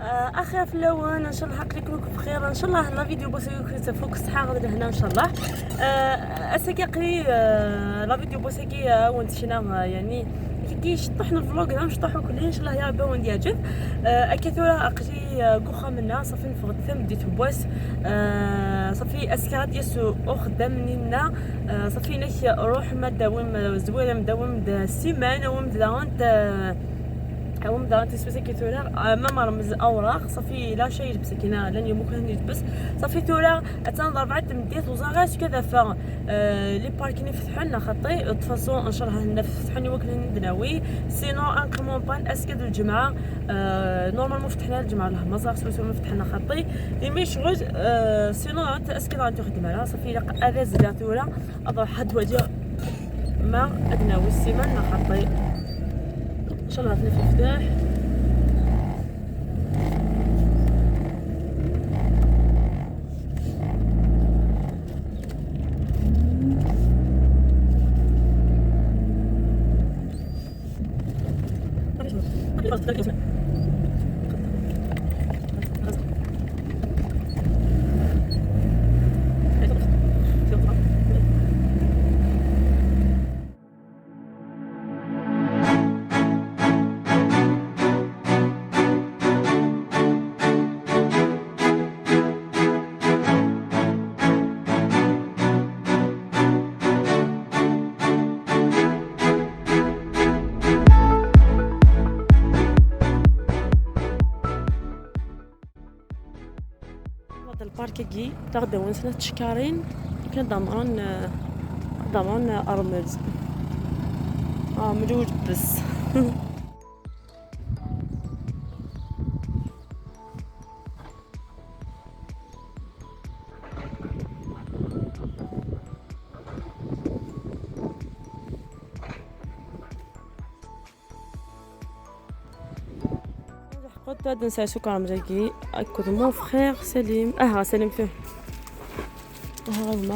اخي في اللون ان شاء الله حق يكونوا بخير ان شاء الله. لا فيديو بوسيكي فوق الصحه غادي هنا ان شاء الله. اسكي لا فيديو بوسيكي وانت شنا يعني كي شطحنا الفلوق هنا نشطحوا كلين ان شاء الله يا ربي وندي يعجب. اكثر اقجي قوخه منا صافي نفقد ثم ديت بواس. صافي اسكات يسو خدام مننا. صافي نك روح ما داوم زويره مداوم السيمانه ومداونت هم دارت تسبسي كي تورا ما مرمز اوراق صافي لا شيء يلبس كينا لن يمكن يلبس صافي تورا تنظر بعد مديت وزاغاس كذا ف لي باركين يفتحوا لنا خطي تفاصون ان شاء الله نفتحوا وقت ندناوي سينو ان كومون بان اسكد الجمعه. نورمالمون فتحنا الجمعه الله مزاغ سوسو فتحنا خطي لي ميشغل سينو اسكد غادي تخدم عليها صافي لا ازاز تورا اضرب حد وجه ما ادناوي السيمانه خطي ان شاء الله في المفتاح. هذا الباركي تاخذ ونسنا تشكارين كان ضمان ارمز مجوج بس. قد هذا نسى سكر مزكي اكد مو فخير سليم سليم فيه غير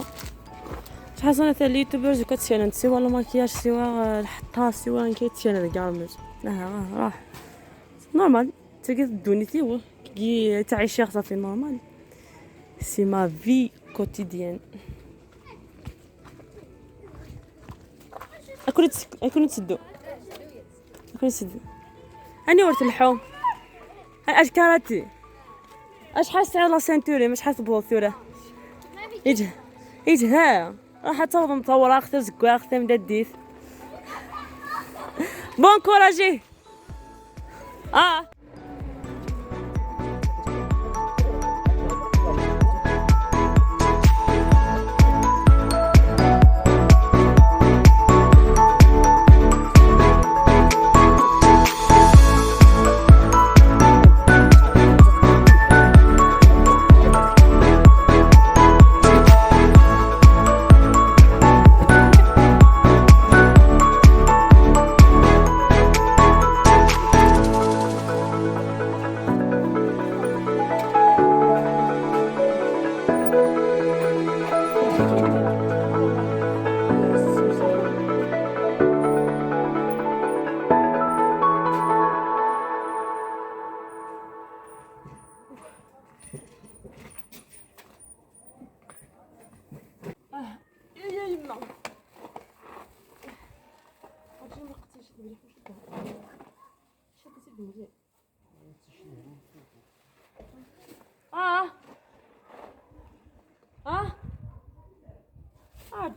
شحال سنه تاع اليوتيوبرز كتسيان سوا الماكياج سوا الحطه سوا كيتسيان كارمز راح نورمال تلقى دونيتي هو كي تعيش صافي نورمال سي ما في كوتيديان. اكون تسدو اني ورت اللحوم اش كاراتي اش حاس على سانتوري مش حاس بوثوره يجي ها راح تصوض مطوره اختر زكوا اختر مدديث بون كوراجي.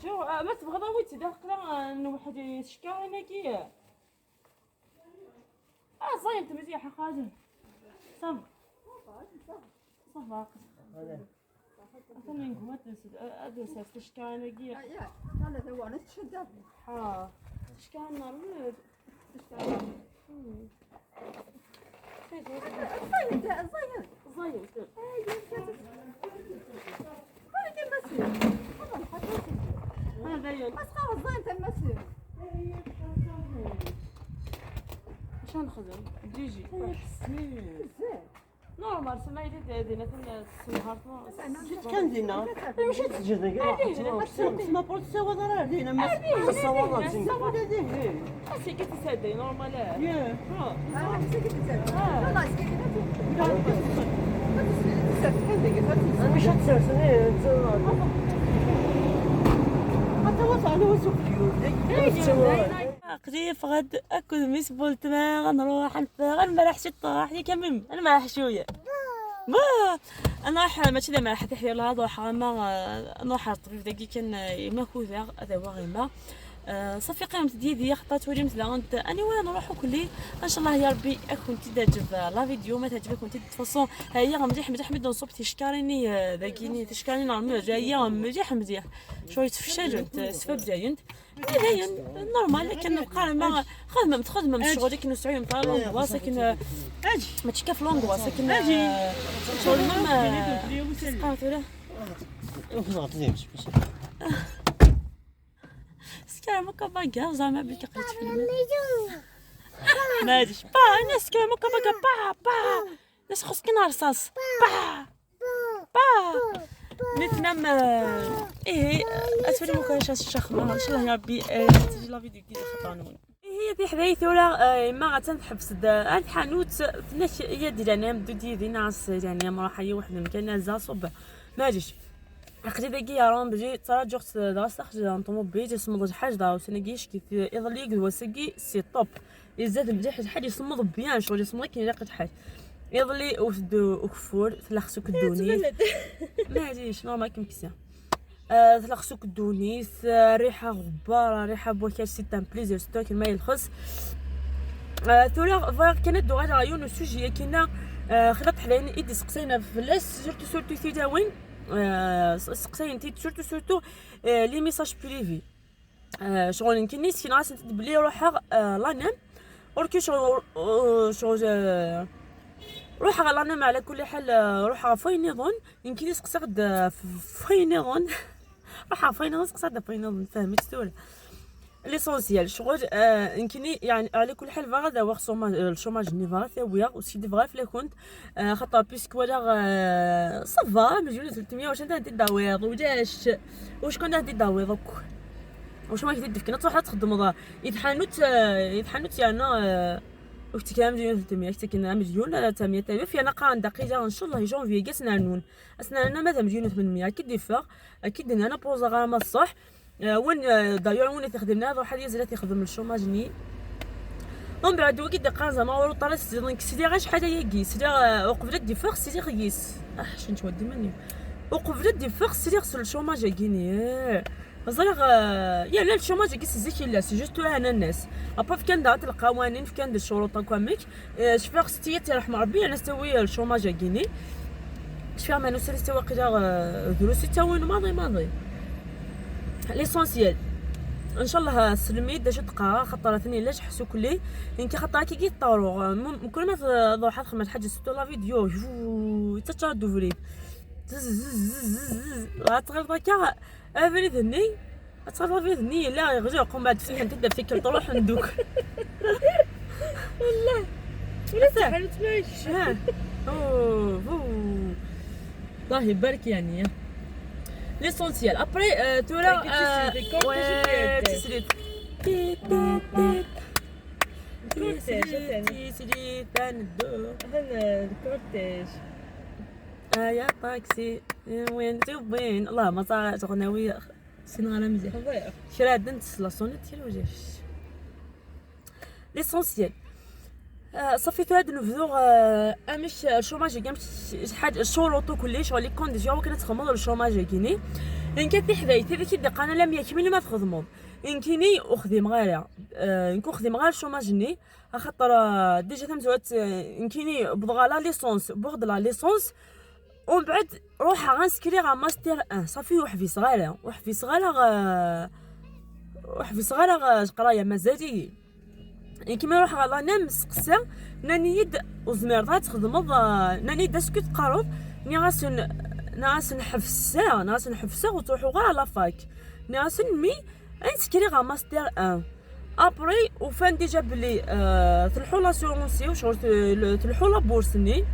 جو ما تبغى ضويت داخله نوحد يشكا هناكي صايمت مزيان خاجه صافا اثنين قوات ادرس تشكا هناكي يا لا هو انا تشد تشكا النار شنو نخدم ديجي نورمال عمر سمعي لي دينا السمهارت كان دينا ماشي تسجد ما بورت سوا ضرر دينا ما سوا سوا دي سي كي تسدي نورمال يا مش هتسرسني حتى وصل وسوق قريب غد اكل ميس بولتما غنروح غنمرح شي طاح لي كمل نمرح شويه انا راح ماشي دابا راح تحيا لها روح ما نروح الطبيب داكي كان ما خوذا هذا واغيما صافي قيمت ديالي خطات وليت لانت اني وانا نروحو كلي ان شاء الله يا ربي اكون تعجب لا فيديو ما تعجبكم تفاصون ها هي مليح مليح بدون صوب تشكريني داكيني تشكريني نورمال جايه مليح مليح شويه تفشل سبب داينت داين نورمال كنبقى ما خدمه من الشغل كي نسعي نطلع لونغوا ساكن اجي ما تشكف لونغوا ساكن اجي شغل ما سقاط ولا سكرا كابا زعما بلي قريت فيلم ماديش با انا سكرا كابا با ناس خصك نرصاص با نتنام ايه اسفل مكاش الشخمه ان شاء الله يا ربي تجي لا فيديو كي خطانون هي في حدايث ولا ما غتنحبس الحانوت فناش هي ديالنا بدو ديالي ناس يعني راح هي واحد المكان زاصوب ما جيش اخدي داكي يا رام بجي تراجعت دراسه خرج طوموبيل جسم حاجه داو سناكيش كيف يظل يقول سكي سي طوب يزاد مليح حاجه يصمد بيان شغل يصمد كي يلاقي حاجه يظلي وفدو وكفور تلخصوك الدونيس ما هاديش نورمال كيما كيسا تلخصوك الدونيس ريحه غباره ريحه بوكاش سي تان بليزير ستوك ما يلخص ثولا كانت دو غادا عيون السوجي كاينه خلط حلين ايدي سقسينا فلاس سورتو ثيتا وين سقسينا انت سورتو لي ميساج بريفي شغل يمكن نيس كي ناس بلي روحها لا نام اوركي شغل روح غلانام على كل حال روح فاينيغون يمكن يسقسد فاينيغون روح فاينيغون سقسد فاينيغون فهمت تقول ليسونسيال شغل يمكن يعني على كل حال فغا واخ الشوماج نيفا ثاويه وسيدي فغا فلا كنت خاطر بيسك ولا صافا مليون 300 واش انت داويض وداش واش كنا داويض واش ما كدير كنا تروح تخدم يتحانوت يعني وقت كان مليون 300 حتى كنا مليون 300,000 انا قان دقيقه ان شاء الله جونفي كاسنا نون اسنا ماذا مليون 800 اكيد ديفا اكيد انا بوزا غير الصح وين دايوغ وين تخدمنا روح هذه زلات يخدم الشوماج ني من بعد وكي دقا زعما ورو طرات سيدي غاش حاجه يقي سيدي وقبلت ديفا سيدي غيس شنو تودي مني وقبلت ديفا سيدي غسل الشوماج يقيني زرق يا لا الشوماج كيس زيك لا سي جوست انا الناس ابا كان دارت القوانين كان الشروط كاميك شفاق ستيه يرحم ربي انا نسوي الشوماج كيني شفاق ما نسوي سوا قدا دروس تاوين ماضي ليسونسيال ان شاء الله سلمي داش تقرا خاطر ثاني لاش حسو كلي يمكن خاطر كي يطوروا كل ما تروح تخدم حاجه ستو لا فيديو تتشادو فري لا تغير داكا افري ذني اتصرف في ذني لا يرجع قوم بعد فيه تبدا فيك تروح ندوك والله ولا ساحل تمشي ها الله يبارك يعني ليسونسيال ابري تورا تسريت تسريت ثاندو هنا الكورتيج يا طاكسي وين وين الله ما صارت غناويه سين غانا مزيان شرات دنت لاصونيت ديال وجهش ليسونسيال صافي هاد نفذو امش الشوماج كاع حاجه الشروط كلشي شغل لي كونديسيون كنا تخدموا الشوماج كيني ان كان في حدايتي داك الدقه انا لم يكمل ما تخدموا يمكنني اخدم غير نكون خدم غير الشوماج ني خاطر ديجا تمزوات يمكنني بغا لا ليسونس بغض لا ليسونس ومن بعد روح غنسكري غا ماستر 1 صافي وحفي صغيره وحفي صغيره قرايه مازالي كيما نروح غالا نمسقسا ناني وزميرات تخدم ناني داسكو تقارض ناس نحفسا وتروحوا غير لافاك ناس مي نسكري غا ماستر 1 ابري وفان ديجا بلي تلحو لاسيونسي وشغل تلحو لا بورسني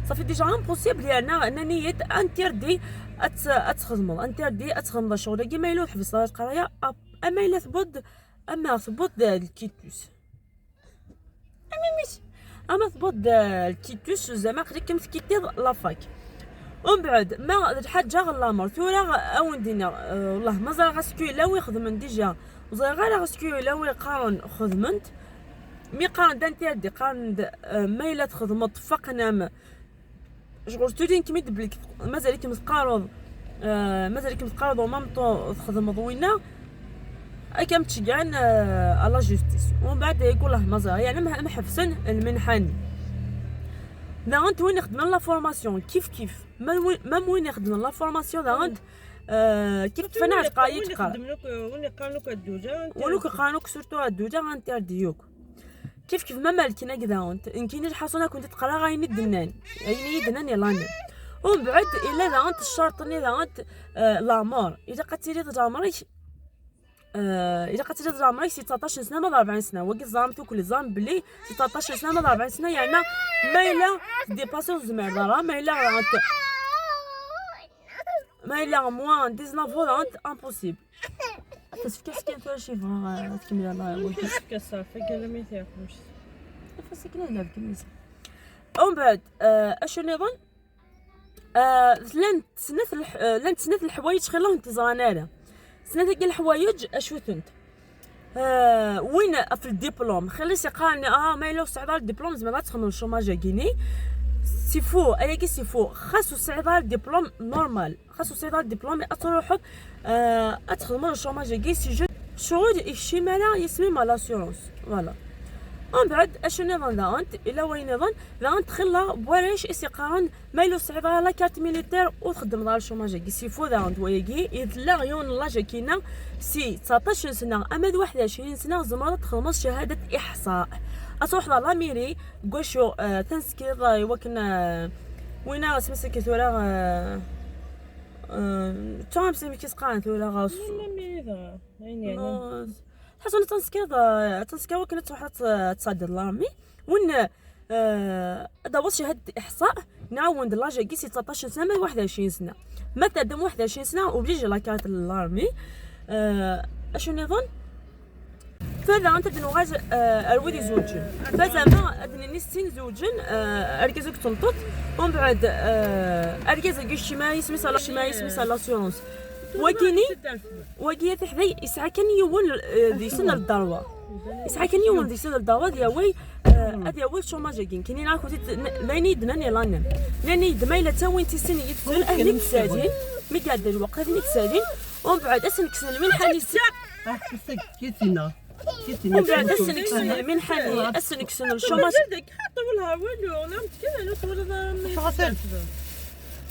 صافي ديجا امبوسيبل لان نيت انتردي اتخدمض انتردي اتخدمض الشغل كيما يلو تحبس القرايه اما الا ثبوت الكيتوس اما ثبوت الكيتوس زعما قريك مسكيتي لافاك ومن بعد ما الحاجه غلامر ثورا اوندينا والله ما زال غاسكو لا يخدم ديجا وزال غير غاسكو لا يقارن خدمت مي قارن دانتيردي قارن ما الا تخدمت فقنا شغل تودين كيما دبلك مازالك متقارض ومامطو تخدم ضوينه كم تشجعن على جوستيس ومن بعد يقول له مازال يعني محفسن المنحني لا انت وين يخدم لا فورماسيون كيف ما وين يخدم لا فورماسيون لا انت كيف تفنى قايت تقرا وين يقارنوك الدوجه ولوك قانوك سورتو الدوجه غانتيرديوك كيف ما مالكينا كذا انت ان كاين الحصونه كنت تقرا غايني الدنان يلانا ومن بعد الا لا انت الشرطني لا انت لامور اذا قتيري تجامريش اذا قتيري تجامريش 19 سنه ما 40 سنه وكي زامتو كل زام بلي 19 سنه ما 40 سنه يعني ما الا ديباسيو زمر راه ما الا موان 19 انت امبوسيبل بس كاين تو شي فغا تكمل الله كيف صافي قال ما يتاكلوش فسكنا هنا بالكنيسه ومن بعد اش نظن لان سنة الحوايج خلهم انتظرنا سنة كاع الحوايج اشو ثنت وين في الدبلوم خلي سيقارني ما يلو استعداد الدبلوم زعما تخدم الشوماج كيني سيفو اياكي سيفو خاصو استعداد الدبلوم نورمال خاصو استعداد الدبلوم تروحوا تخدموا الشوماج كي سي جو شغل الشماله يسمي مالاسيورونس فوالا ومن بعد اشنو نظن انت الا وين نظن لا انت خلا بوالاش يقارن مايلو صعيبه لا كارت ميليتير وتخدم دار الشوماج كي سيفو دا انت وياكي يدلا عيون الله جاكينا سي 19 سنه اما 21 سنه زمرت تخلص شهاده احصاء اصوح لا ميري كوشو تنسكي وكنا وين سمسكي ثورا تام سمي كيسقان ثورا غاس لا ميري يعني حسن تنسكي وكنا تروح تصادر لامي وين دابا شهاده احصاء نعاون لاجا كي 19 سنه 21 سنه ما تقدم 21 سنه وبيجي لا كارت لارمي اشنو نظن فهذا انت دنواج الودي زوجين فزعما ادني نسين زوجين اركزك تلطط ومن بعد اركزك الشمايس مثلا الشمايس مثلا لاسيونس وكيني تحدي يسعى كان يول ذي سنه الضروه يسعى كان يول ذي سنه الضروه دياوي ادي اول شوماج كاين ناكو لاني دناني لانم لاني دمايله تا وين تسن يدخل اهلك سادين مي قاد الوقت هذيك سادين ومن بعد اسنك سن المنحه اللي كيتنا ومن بعد اسنك سن المنحه اللي اسنك سن الشوماج طولها والو نمت كذا لو طول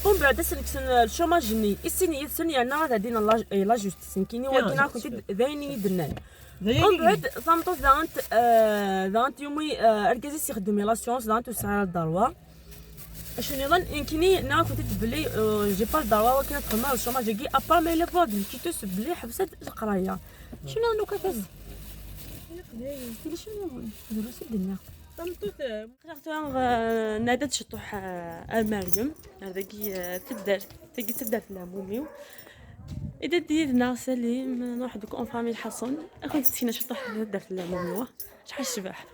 ومن بعد اسنك سن الشوماج ني السني يعني هذا دينا لا جوستيس كايني ولكن كنت ذايني دنان ومن بعد فهمتو دانت يومي اركزي يخدم لاسيونس دانت وسعر الضروه اشنو نظن يمكنني نا كنت بلي جي با الضروه ولكن تخدم الشوماج كي ابار مي لي بود كيتوس بلي حبست القرايه شنو نو كتاز شنو دروس الدنيا فهمتو قرأت نادت شطوح مريم هذا كي تدار في العمومي إذا ديرنا سليم نروح دوك اون فامي الحصن كنت تسينا شطوح تدار في العمومي شحال الشبح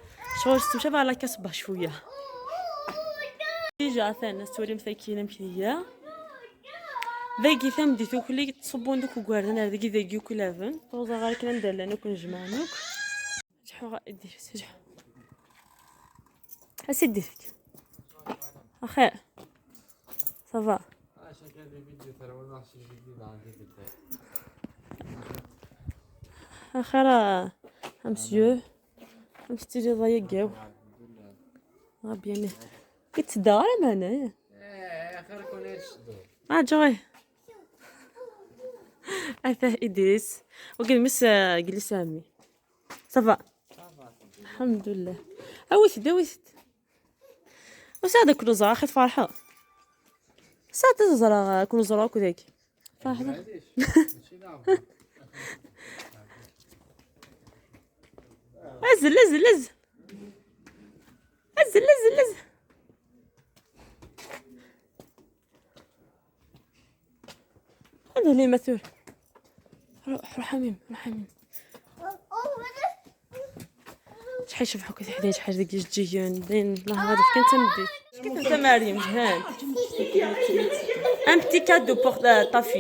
شغل شبه على كسبه شويه ديجا ثاني ستوري مساكينه مكليه ذاكي ثم ديتو كلي تصبون دوك وكاردن هذا كي ذاكي كلافن طوزا غير كنا ندير لنا كنجمعنوك شحال غادير سجح اسدي فيك اخير صافا اخير مسيو مستيري ضيقاو بيان كنت دار معنا اخر كون جاي اثاه ادريس وقال مس جلس امي صافا الحمد لله اويت وساعد كل زرا خيط فرحه ساعد زرا كل زرا كذاك فرحه لز هذا اللي مثول. روح حميم روح حميم. شحال شوف حكيت حدايا شحال داك الجيان داين الله غادي فين تمدي. كيف انت مريم جهان ان بتي كادو بور تا في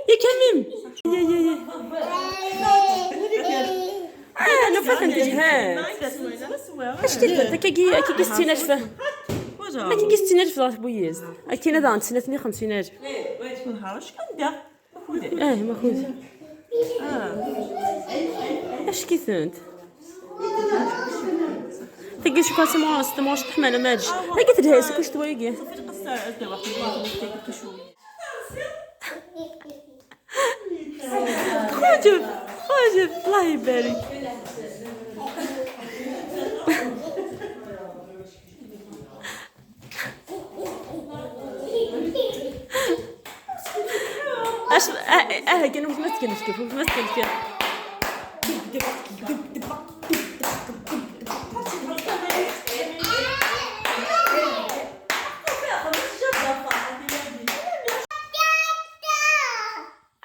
يا كميم يا انا فات انت جهان اش كيف كي ستيناجفه ما كي ستيناجف راه بويز كاين هذا عند سنتني 50 شكون هارش كندير ما خذ اش كيثنت تلقى شو كاسه ما تحمل ما ادري قلت لها كاش توايقي صافي تقصر هذا واحد المره شويه خرج الله يبارك. اش كانوا متمسكين كيف متمسكين كيف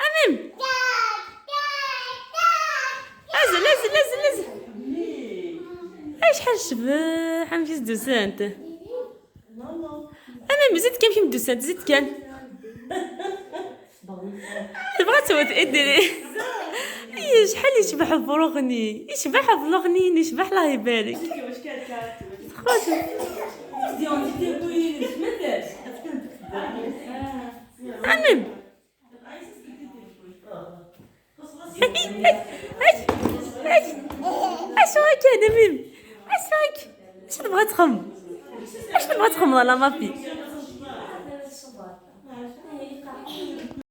امين لازم ايش حال الشبح عم في دوسانت امين زيد كان في دوسانت زيد كان بغات تديري شحال يشبح بروغني يشبح بلغني يشبح الله يبارك خرج امين اش راك يا نميم اش راك اش تبغى تخم اش تبغى تخم والله ما في